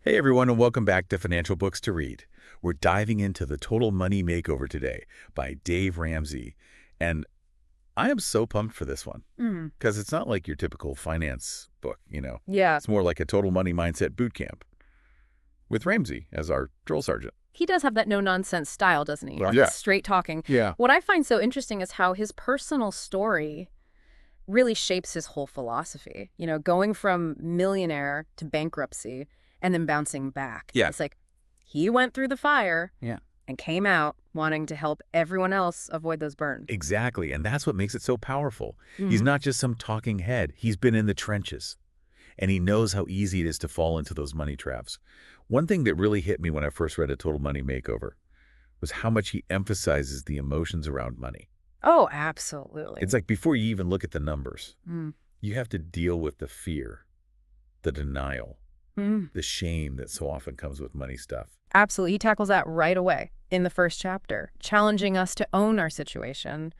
Hey everyone, and welcome back to Financial Books to Read. We're diving into the Total Money Makeover today by Dave Ramsey. And I am so pumped for this one Mm. because it's not like your typical finance book. Yeah. It's more like a total money mindset boot camp with Ramsey as our drill sergeant. He does have that no-nonsense style, doesn't he? Well, yeah. Straight talking. Yeah. What I find so interesting is how his personal story really shapes his whole philosophy. Going from millionaire to bankruptcy and then bouncing back. Yeah. It's like he went through the fire Yeah. and came out wanting to help everyone else avoid those burns. Exactly, and that's what makes it so powerful. He's Mhm. not just some talking head. He's been in the trenches, and he knows how easy it is to fall into those money traps. One thing that really hit me when I first read A Total Money Makeover was how much he emphasizes the emotions around money. Oh, absolutely. It's like before you even look at the numbers, Mm. you have to deal with the fear, the denial, Mm. the shame that so often comes with money stuff. Absolutely. He tackles that right away in the first chapter, challenging us to own our situation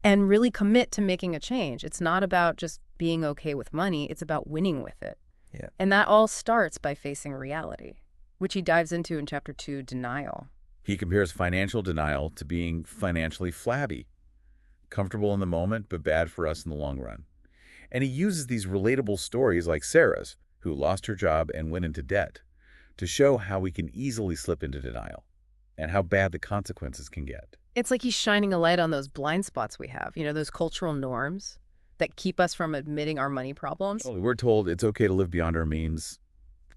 and really commit to making a change. It's not about just being okay with money. It's about winning with it. Yeah. And that all starts by facing reality, which he dives into in chapter 2, denial. He compares financial denial to being financially flabby, comfortable in the moment, but bad for us in the long run. And he uses these relatable stories like Sarah's, who lost her job and went into debt, to show how we can easily slip into denial and how bad the consequences can get. It's like he's shining a light on those blind spots we have, those cultural norms that keep us from admitting our money problems. We're told it's okay to live beyond our means,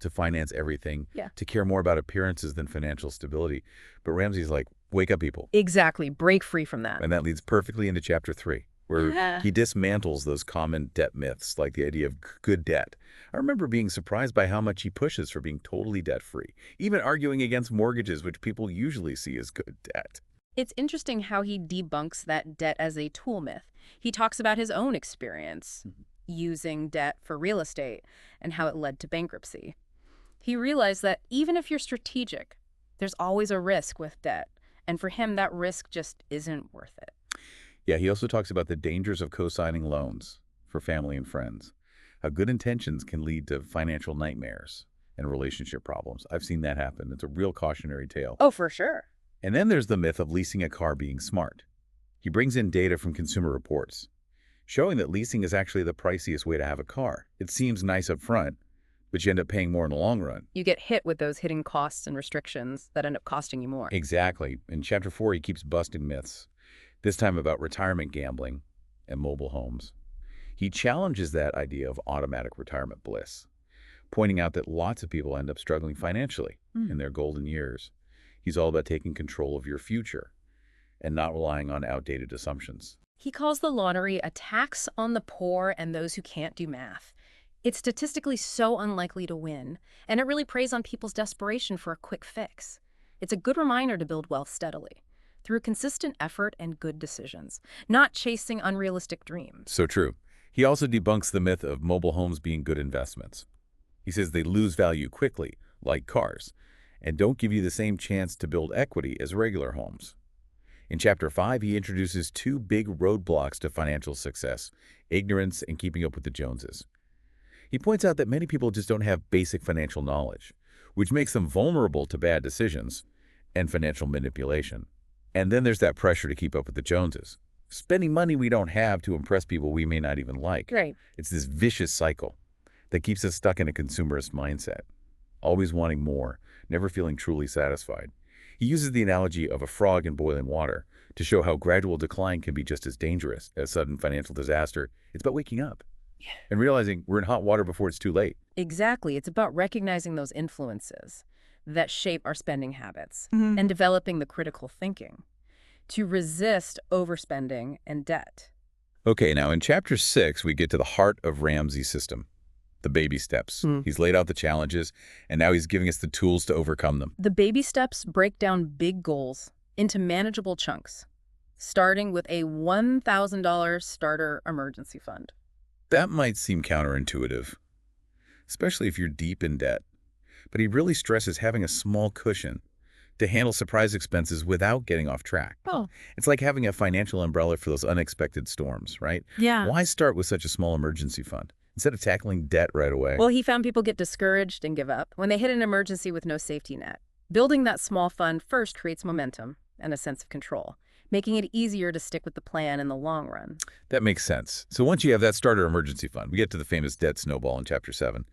to finance everything, Yeah. to care more about appearances than financial stability. But Ramsey's like, wake up, people. Exactly. Break free from that. And that leads perfectly into chapter 3, where Yeah. he dismantles those common debt myths, like the idea of good debt. I remember being surprised by how much he pushes for being totally debt-free, even arguing against mortgages, which people usually see as good debt. It's interesting how he debunks that debt as a tool myth. He talks about his own experience using debt for real estate and how it led to bankruptcy. He realized that even if you're strategic, there's always a risk with debt. And for him, that risk just isn't worth it. Yeah, he also talks about the dangers of co-signing loans for family and friends, how good intentions can lead to financial nightmares and relationship problems. I've seen that happen. It's a real cautionary tale. Oh, for sure. And then there's the myth of leasing a car being smart. He brings in data from Consumer Reports, showing that leasing is actually the priciest way to have a car. It seems nice up front, but you end up paying more in the long run. You get hit with those hidden costs and restrictions that end up costing you more. Exactly. In chapter 4, he keeps busting myths, this time about retirement gambling and mobile homes. He challenges that idea of automatic retirement bliss, pointing out that lots of people end up struggling financially in their golden years. He's all about taking control of your future and not relying on outdated assumptions. He calls the lottery a tax on the poor and those who can't do math. It's statistically so unlikely to win, and it really preys on people's desperation for a quick fix. It's a good reminder to build wealth steadily, through consistent effort and good decisions, not chasing unrealistic dreams. So true. He also debunks the myth of mobile homes being good investments. He says they lose value quickly, like cars, and don't give you the same chance to build equity as regular homes. In chapter 5, he introduces 2 big roadblocks to financial success: ignorance and keeping up with the Joneses. He points out that many people just don't have basic financial knowledge, which makes them vulnerable to bad decisions and financial manipulation. And then there's that pressure to keep up with the Joneses, spending money we don't have to impress people we may not even like. Right. It's this vicious cycle that keeps us stuck in a consumerist mindset, always wanting more, never feeling truly satisfied. He uses the analogy of a frog in boiling water to show how gradual decline can be just as dangerous as sudden financial disaster. It's about waking up and realizing we're in hot water before it's too late. Exactly. It's about recognizing those influences that shape our spending habits and developing the critical thinking to resist overspending and debt. Okay, now in chapter 6, we get to the heart of Ramsey's system, the baby steps. He's laid out the challenges, and now he's giving us the tools to overcome them. The baby steps break down big goals into manageable chunks, starting with a $1,000 starter emergency fund. That might seem counterintuitive, especially if you're deep in debt. But he really stresses having a small cushion to handle surprise expenses without getting off track. Oh. It's like having a financial umbrella for those unexpected storms, right? Yeah. Why start with such a small emergency fund? instead of tackling debt right away. Well, he found people get discouraged and give up when they hit an emergency with no safety net. Building that small fund first creates momentum and a sense of control, making it easier to stick with the plan in the long run. That makes sense. So once you have that starter emergency fund, we get to the famous debt snowball in Chapter 7.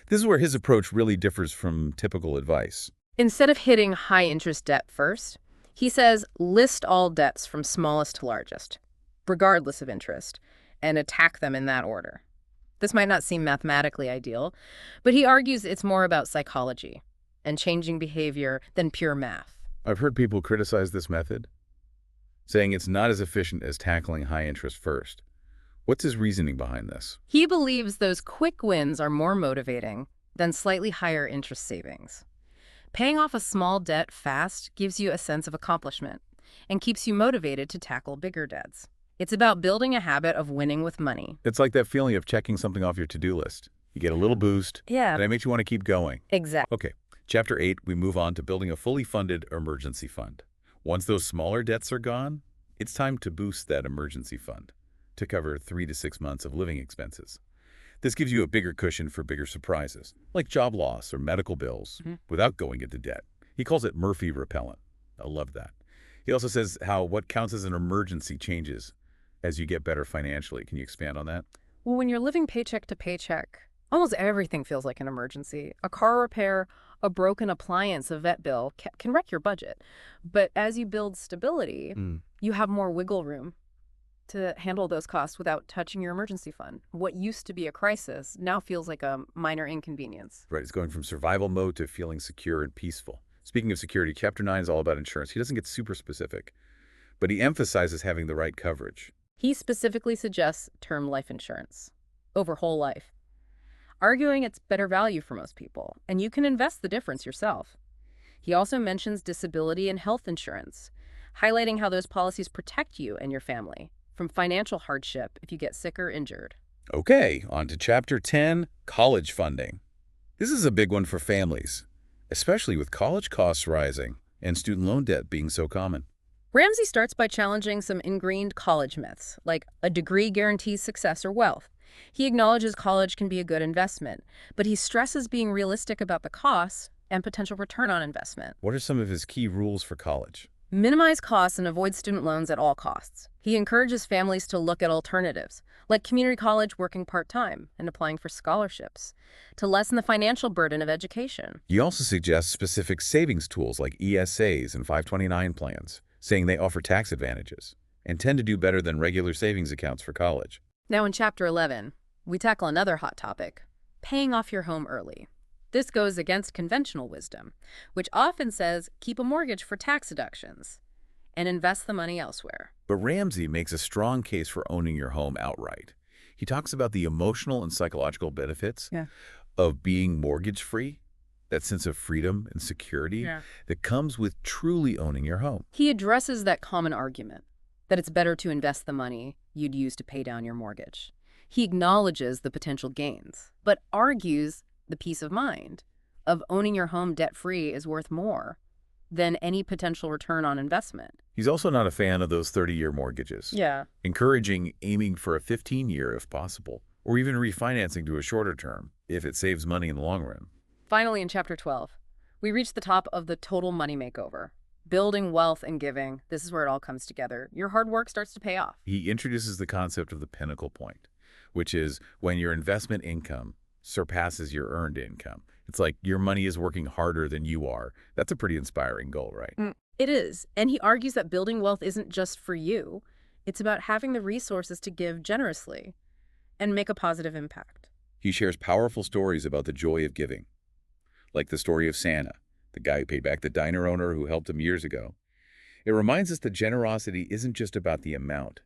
This is where his approach really differs from typical advice. Instead of hitting high-interest debt first, he says list all debts from smallest to largest, regardless of interest, and attack them in that order. This might not seem mathematically ideal, but he argues it's more about psychology and changing behavior than pure math. I've heard people criticize this method, saying it's not as efficient as tackling high interest first. What's his reasoning behind this? He believes those quick wins are more motivating than slightly higher interest savings. Paying off a small debt fast gives you a sense of accomplishment and keeps you motivated to tackle bigger debts. It's about building a habit of winning with money. It's like that feeling of checking something off your to-do list. You get a little boost, Yeah, and it makes you want to keep going. exactly. Okay, Chapter 8, we move on to building a fully funded emergency fund. Once those smaller debts are gone, it's time to boost that emergency fund to cover 3 to 6 months of living expenses. This gives you a bigger cushion for bigger surprises, like job loss or medical bills, without going into debt. He calls it Murphy repellent. I love that. He also says how what counts as an emergency changes as you get better financially. Can you expand on that? Well, when you're living paycheck to paycheck, almost everything feels like an emergency. A car repair, a broken appliance, a vet bill can wreck your budget. But as you build stability, you have more wiggle room to handle those costs without touching your emergency fund. What used to be a crisis now feels like a minor inconvenience. Right, it's going from survival mode to feeling secure and peaceful. Speaking of security, Chapter 9 is all about insurance. He doesn't get super specific, but he emphasizes having the right coverage. He specifically suggests term life insurance over whole life, arguing it's better value for most people, and you can invest the difference yourself. He also mentions disability and health insurance, highlighting how those policies protect you and your family from financial hardship if you get sick or injured. Okay, on to Chapter 10, college funding. This is a big one for families, especially with college costs rising and student loan debt being so common. Ramsey starts by challenging some ingrained college myths, like a degree guarantees success or wealth. He acknowledges college can be a good investment, but he stresses being realistic about the costs and potential return on investment. What are some of his key rules for college? Minimize costs and avoid student loans at all costs. He encourages families to look at alternatives, like community college working part-time and applying for scholarships, to lessen the financial burden of education. He also suggests specific savings tools like ESAs and 529 plans, saying they offer tax advantages and tend to do better than regular savings accounts for college. Now in Chapter 11, we tackle another hot topic, paying off your home early. This goes against conventional wisdom, which often says keep a mortgage for tax deductions and invest the money elsewhere. But Ramsey makes a strong case for owning your home outright. He talks about the emotional and psychological benefits of being mortgage-free, that sense of freedom and security that comes with truly owning your home. He addresses that common argument that it's better to invest the money you'd use to pay down your mortgage. He acknowledges the potential gains, but argues the peace of mind of owning your home debt-free is worth more than any potential return on investment. He's also not a fan of those 30-year mortgages, encouraging aiming for a 15-year if possible, or even refinancing to a shorter term if it saves money in the long run. Finally, in Chapter 12, we reach the top of the Total Money Makeover. Building wealth and giving, this is where it all comes together. Your hard work starts to pay off. He introduces the concept of the pinnacle point, which is when your investment income surpasses your earned income. It's like your money is working harder than you are. That's a pretty inspiring goal, right? It is. And he argues that building wealth isn't just for you. It's about having the resources to give generously and make a positive impact. He shares powerful stories about the joy of giving, like the story of Santa, the guy who paid back the diner owner who helped him years ago. It reminds us that generosity isn't just about the amount,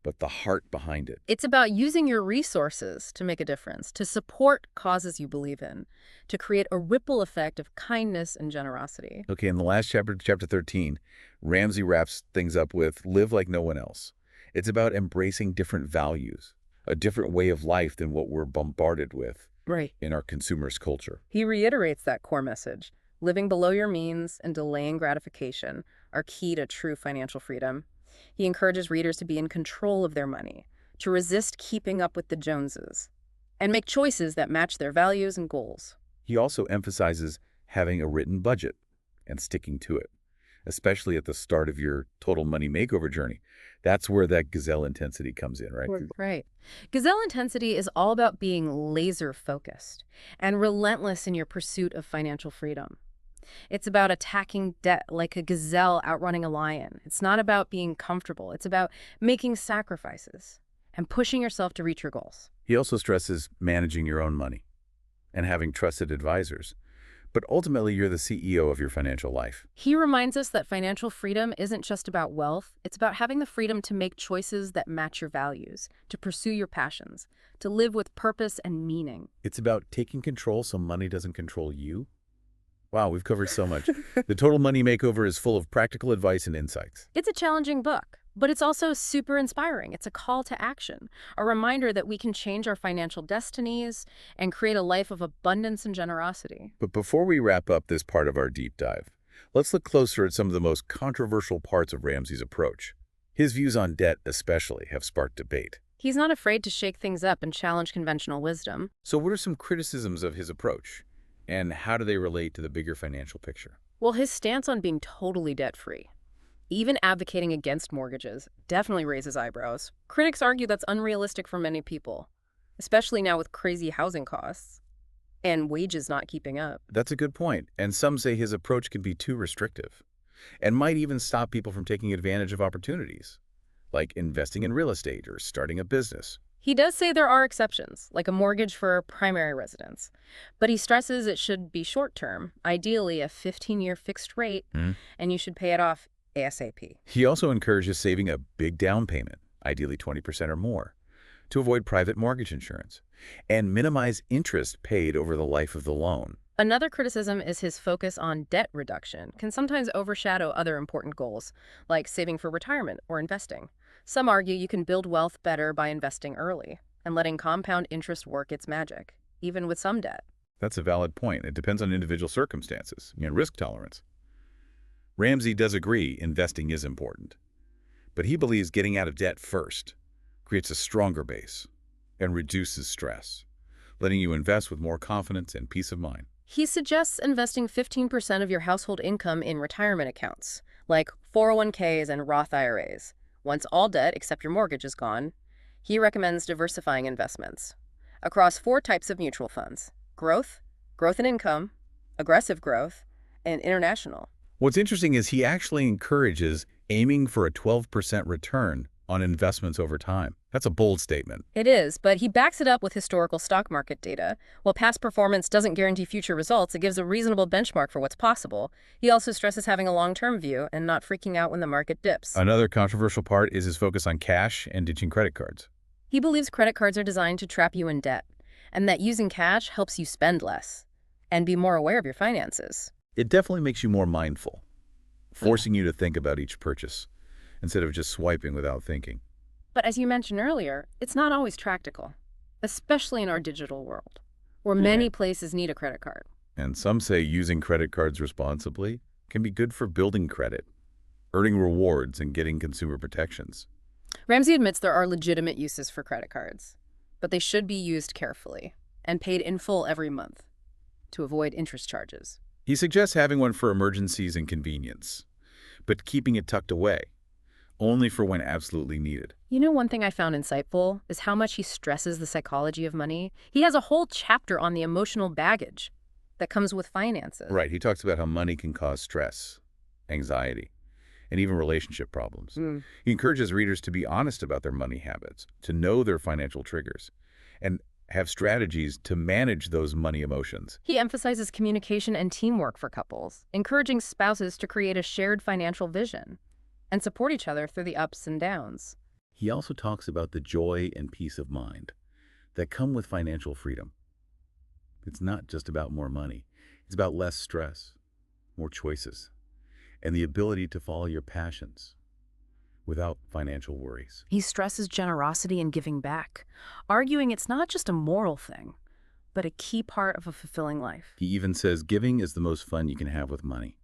but the heart behind it. It's about using your resources to make a difference, to support causes you believe in, to create a ripple effect of kindness and generosity. Okay, in the last chapter, Chapter 13, Ramsey wraps things up with live like no one else. It's about embracing different values, a different way of life than what we're bombarded with in our consumerist culture. He reiterates that core message. Living below your means and delaying gratification are key to true financial freedom. He encourages readers to be in control of their money, to resist keeping up with the Joneses, and make choices that match their values and goals. He also emphasizes having a written budget and sticking to it, especially at the start of your total money makeover journey. That's where that gazelle intensity comes in, right? Right. Gazelle intensity is all about being laser focused and relentless in your pursuit of financial freedom. It's about attacking debt like a gazelle outrunning a lion. It's not about being comfortable. It's about making sacrifices and pushing yourself to reach your goals. He also stresses managing your own money and having trusted advisors. But ultimately, you're the CEO of your financial life. He reminds us that financial freedom isn't just about wealth. It's about having the freedom to make choices that match your values, to pursue your passions, to live with purpose and meaning. It's about taking control so money doesn't control you. Wow, we've covered so much. The Total Money Makeover is full of practical advice and insights. It's a challenging book, but it's also super inspiring. It's a call to action, a reminder that we can change our financial destinies and create a life of abundance and generosity. But before we wrap up this part of our deep dive, let's look closer at some of the most controversial parts of Ramsey's approach. His views on debt especially have sparked debate. He's not afraid to shake things up and challenge conventional wisdom. So what are some criticisms of his approach? And how do they relate to the bigger financial picture? Well, his stance on being totally debt-free, even advocating against mortgages, definitely raises eyebrows. Critics argue that's unrealistic for many people, especially now with crazy housing costs and wages not keeping up. That's a good point. And some say his approach can be too restrictive and might even stop people from taking advantage of opportunities, like investing in real estate or starting a business. He does say there are exceptions, like a mortgage for a primary residence, but he stresses it should be short-term, ideally a 15-year fixed rate, and you should pay it off ASAP. He also encourages saving a big down payment, ideally 20% or more, to avoid private mortgage insurance, and minimize interest paid over the life of the loan. Another criticism is his focus on debt reduction can sometimes overshadow other important goals, like saving for retirement or investing. Some argue you can build wealth better by investing early and letting compound interest work its magic, even with some debt. That's a valid point. It depends on individual circumstances and risk tolerance. Ramsey does agree investing is important, but he believes getting out of debt first creates a stronger base and reduces stress, letting you invest with more confidence and peace of mind. He suggests investing 15% of your household income in retirement accounts, like 401ks and Roth IRAs. Once all debt except your mortgage is gone, he recommends diversifying investments across 4 types of mutual funds: growth, growth and income, aggressive growth, and international. What's interesting is he actually encourages aiming for a 12% return on investments over time. That's a bold statement. It is, but he backs it up with historical stock market data. While past performance doesn't guarantee future results, it gives a reasonable benchmark for what's possible. He also stresses having a long-term view and not freaking out when the market dips. Another controversial part is his focus on cash and ditching credit cards. He believes credit cards are designed to trap you in debt, and that using cash helps you spend less and be more aware of your finances. It definitely makes you more mindful, forcing you to think about each purchase instead of just swiping without thinking. But as you mentioned earlier, it's not always practical, especially in our digital world, where many places need a credit card. And some say using credit cards responsibly can be good for building credit, earning rewards, and getting consumer protections. Ramsey admits there are legitimate uses for credit cards, but they should be used carefully and paid in full every month to avoid interest charges. He suggests having one for emergencies and convenience, but keeping it tucked away, only for when absolutely needed. You know, one thing I found insightful is how much he stresses the psychology of money. He has a whole chapter on the emotional baggage that comes with finances. Right. He talks about how money can cause stress, anxiety, and even relationship problems. He encourages readers to be honest about their money habits, to know their financial triggers, and have strategies to manage those money emotions. He emphasizes communication and teamwork for couples, encouraging spouses to create a shared financial vision and support each other through the ups and downs. He also talks about the joy and peace of mind that come with financial freedom. It's not just about more money. It's about less stress, more choices, and the ability to follow your passions without financial worries. He stresses generosity and giving back, arguing it's not just a moral thing, but a key part of a fulfilling life. He even says giving is the most fun you can have with money.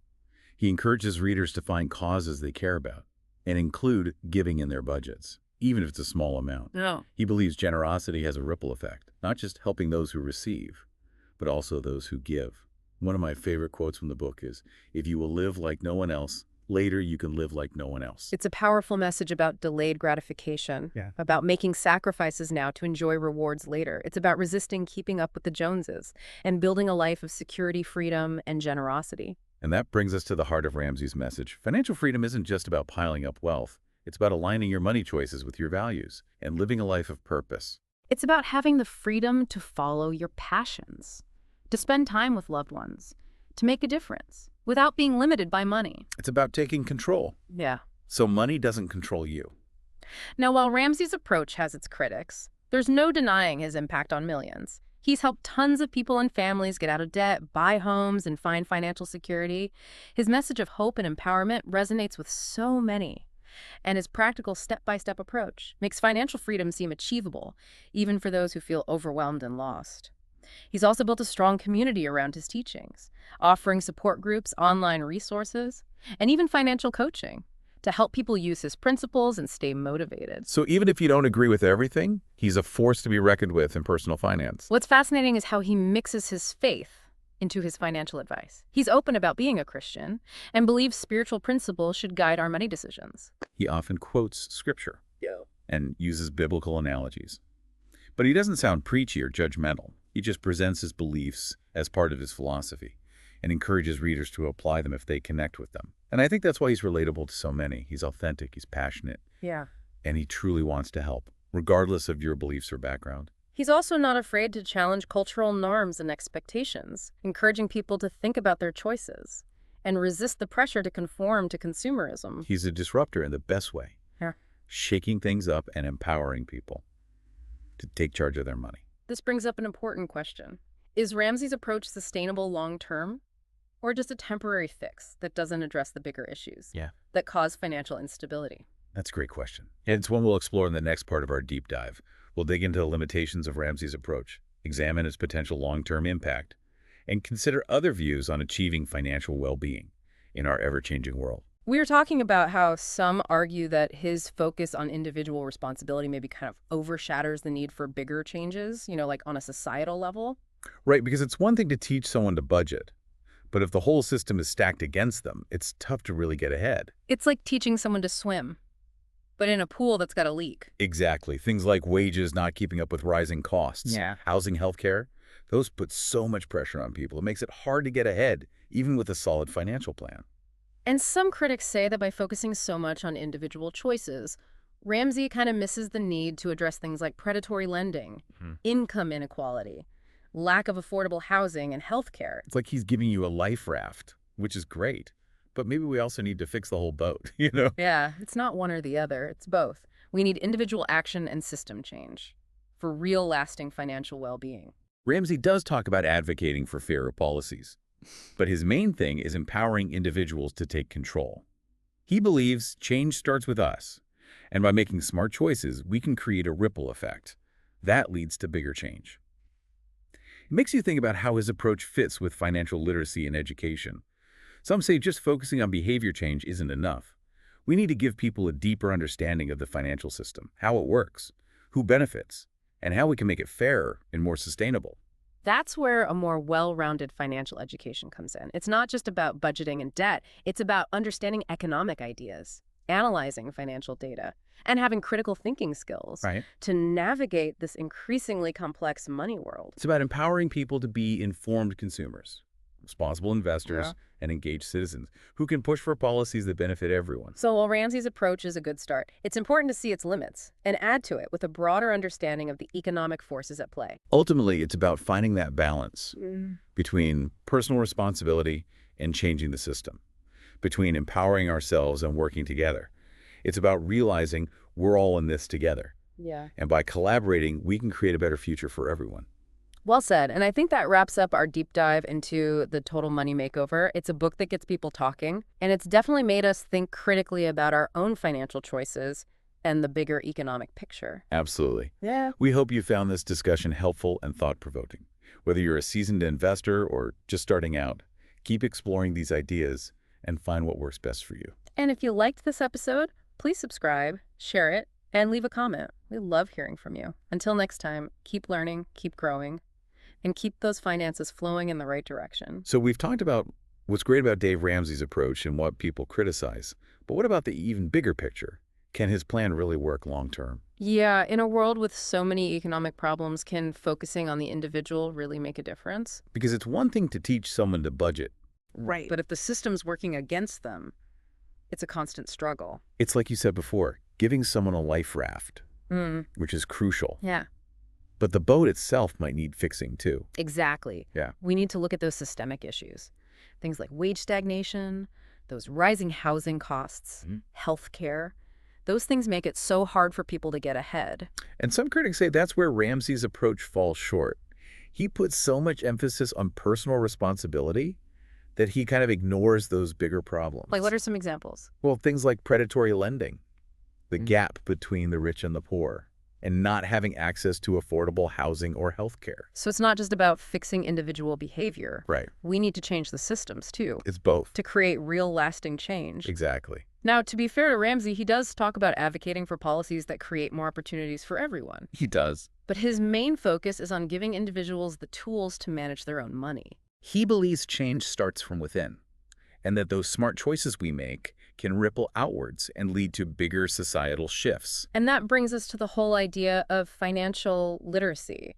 He encourages readers to find causes they care about and include giving in their budgets. even if it's a small amount. No. He believes generosity has a ripple effect, not just helping those who receive, but also those who give. One of my favorite quotes from the book is, "If you will live like no one else, later you can live like no one else." It's a powerful message about delayed gratification, about making sacrifices now to enjoy rewards later. It's about resisting keeping up with the Joneses and building a life of security, freedom, and generosity. And that brings us to the heart of Ramsey's message. Financial freedom isn't just about piling up wealth. It's about aligning your money choices with your values and living a life of purpose. It's about having the freedom to follow your passions, to spend time with loved ones, to make a difference without being limited by money. It's about taking control, Yeah. so money doesn't control you. Now, while Ramsey's approach has its critics, there's no denying his impact on millions. He's helped tons of people and families get out of debt, buy homes, and find financial security. His message of hope and empowerment resonates with so many. And his practical step-by-step approach makes financial freedom seem achievable, even for those who feel overwhelmed and lost. He's also built a strong community around his teachings, offering support groups, online resources, and even financial coaching to help people use his principles and stay motivated. So even if you don't agree with everything, he's a force to be reckoned with in personal finance. What's fascinating is how he mixes his faith into his financial advice. He's open about being a Christian and believes spiritual principles should guide our money decisions. He often quotes scripture and uses biblical analogies. But he doesn't sound preachy or judgmental. He just presents his beliefs as part of his philosophy and encourages readers to apply them if they connect with them. And I think that's why he's relatable to so many. He's authentic, he's passionate, and he truly wants to help, regardless of your beliefs or background. He's also not afraid to challenge cultural norms and expectations, encouraging people to think about their choices and resist the pressure to conform to consumerism. He's a disruptor in the best way, shaking things up and empowering people to take charge of their money. This brings up an important question. Is Ramsey's approach sustainable long-term, or just a temporary fix that doesn't address the bigger issues that cause financial instability? That's a great question. And it's one we'll explore in the next part of our deep dive. We'll dig into the limitations of Ramsey's approach, examine its potential long-term impact, and consider other views on achieving financial well-being in our ever-changing world. We were talking about how some argue that his focus on individual responsibility maybe kind of overshadows the need for bigger changes, like on a societal level. Right, because it's one thing to teach someone to budget, but if the whole system is stacked against them, it's tough to really get ahead. It's like teaching someone to swim, but in a pool that's got a leak. Exactly. Things like wages not keeping up with rising costs, housing, healthcare, those put so much pressure on people. It makes it hard to get ahead, even with a solid financial plan. And some critics say that by focusing so much on individual choices, Ramsey kind of misses the need to address things like predatory lending, income inequality, lack of affordable housing, and healthcare. It's like he's giving you a life raft, which is great. But maybe we also need to fix the whole boat, Yeah, it's not one or the other. It's both. We need individual action and system change for real lasting financial well-being. Ramsey does talk about advocating for fairer policies, but his main thing is empowering individuals to take control. He believes change starts with us, and by making smart choices, we can create a ripple effect. That leads to bigger change. It makes you think about how his approach fits with financial literacy and education. Some say just focusing on behavior change isn't enough. We need to give people a deeper understanding of the financial system, how it works, who benefits, and how we can make it fairer and more sustainable. That's where a more well-rounded financial education comes in. It's not just about budgeting and debt. It's about understanding economic ideas, analyzing financial data, and having critical thinking skills to navigate this increasingly complex money world. It's about empowering people to be informed consumers, responsible investors, and engaged citizens who can push for policies that benefit everyone. So while Ramsey's approach is a good start, it's important to see its limits and add to it with a broader understanding of the economic forces at play. Ultimately, it's about finding that balance between personal responsibility and changing the system, between empowering ourselves and working together. It's about realizing we're all in this together. And by collaborating, we can create a better future for everyone. Well said. And I think that wraps up our deep dive into the Total Money Makeover. It's a book that gets people talking, and it's definitely made us think critically about our own financial choices and the bigger economic picture. Absolutely. We hope you found this discussion helpful and thought-provoking. Whether you're a seasoned investor or just starting out, keep exploring these ideas and find what works best for you. And if you liked this episode, please subscribe, share it, And leave a comment. We love hearing from you. Until next time, keep learning, keep growing, and keep those finances flowing in the right direction. So we've talked about what's great about Dave Ramsey's approach and what people criticize. But what about the even bigger picture? Can his plan really work long term? Yeah, in a world with so many economic problems, can focusing on the individual really make a difference? Because it's one thing to teach someone to budget. Right. But if the system's working against them, it's a constant struggle. It's like you said before, giving someone a life raft, Mm. which is crucial. Yeah, But the boat itself might need fixing too. exactly. Yeah. We need to look at those systemic issues. Things like wage stagnation, those rising housing costs, healthcare. Those things make it so hard for people to get ahead. And some critics say that's where Ramsey's approach falls short. He puts so much emphasis on personal responsibility that he kind of ignores those bigger problems. Like, what are some examples? Well, things like predatory lending, the gap between the rich and the poor, and not having access to affordable housing or health care. So it's not just about fixing individual behavior. Right. We need to change the systems, too, It's both. to create real lasting change. Exactly. Now, to be fair to Ramsey, he does talk about advocating for policies that create more opportunities for everyone. He does. But his main focus is on giving individuals the tools to manage their own money. He believes change starts from within, and that those smart choices we make can ripple outwards and lead to bigger societal shifts. And that brings us to the whole idea of financial literacy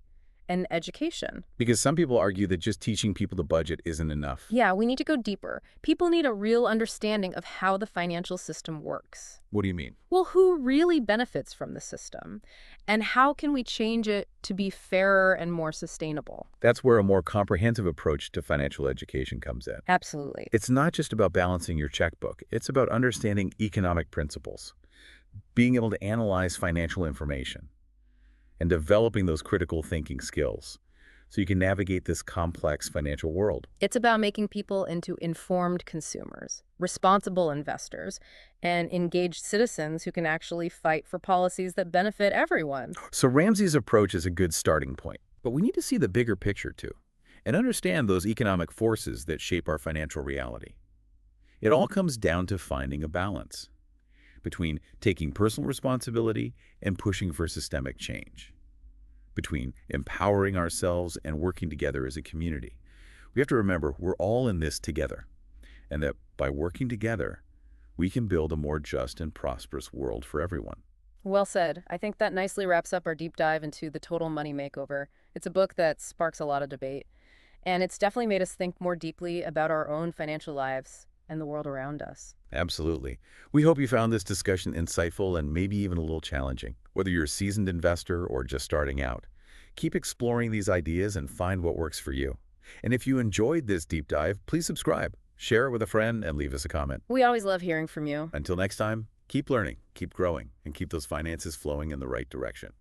and education. Because some people argue that just teaching people to budget isn't enough. Yeah, we need to go deeper. People need a real understanding of how the financial system works. What do you mean? Well, who really benefits from the system? And how can we change it to be fairer and more sustainable? That's where a more comprehensive approach to financial education comes in. Absolutely. It's not just about balancing your checkbook. It's about understanding economic principles, being able to analyze financial information, and developing those critical thinking skills so you can navigate this complex financial world. It's about making people into informed consumers, responsible investors, and engaged citizens who can actually fight for policies that benefit everyone. So Ramsey's approach is a good starting point, but we need to see the bigger picture too, and understand those economic forces that shape our financial reality. It all comes down to finding a balance between taking personal responsibility and pushing for systemic change, between empowering ourselves and working together as a community. We have to remember we're all in this together, and that by working together, we can build a more just and prosperous world for everyone. Well said. I think that nicely wraps up our deep dive into the Total Money Makeover. It's a book that sparks a lot of debate, and it's definitely made us think more deeply about our own financial lives and the world around us. Absolutely. We hope you found this discussion insightful and maybe even a little challenging. Whether you're a seasoned investor or just starting out, keep exploring these ideas and find what works for you. And if you enjoyed this deep dive, please subscribe, share it with a friend, and leave us a comment. We always love hearing from you. Until next time, keep learning, keep growing, and keep those finances flowing in the right direction.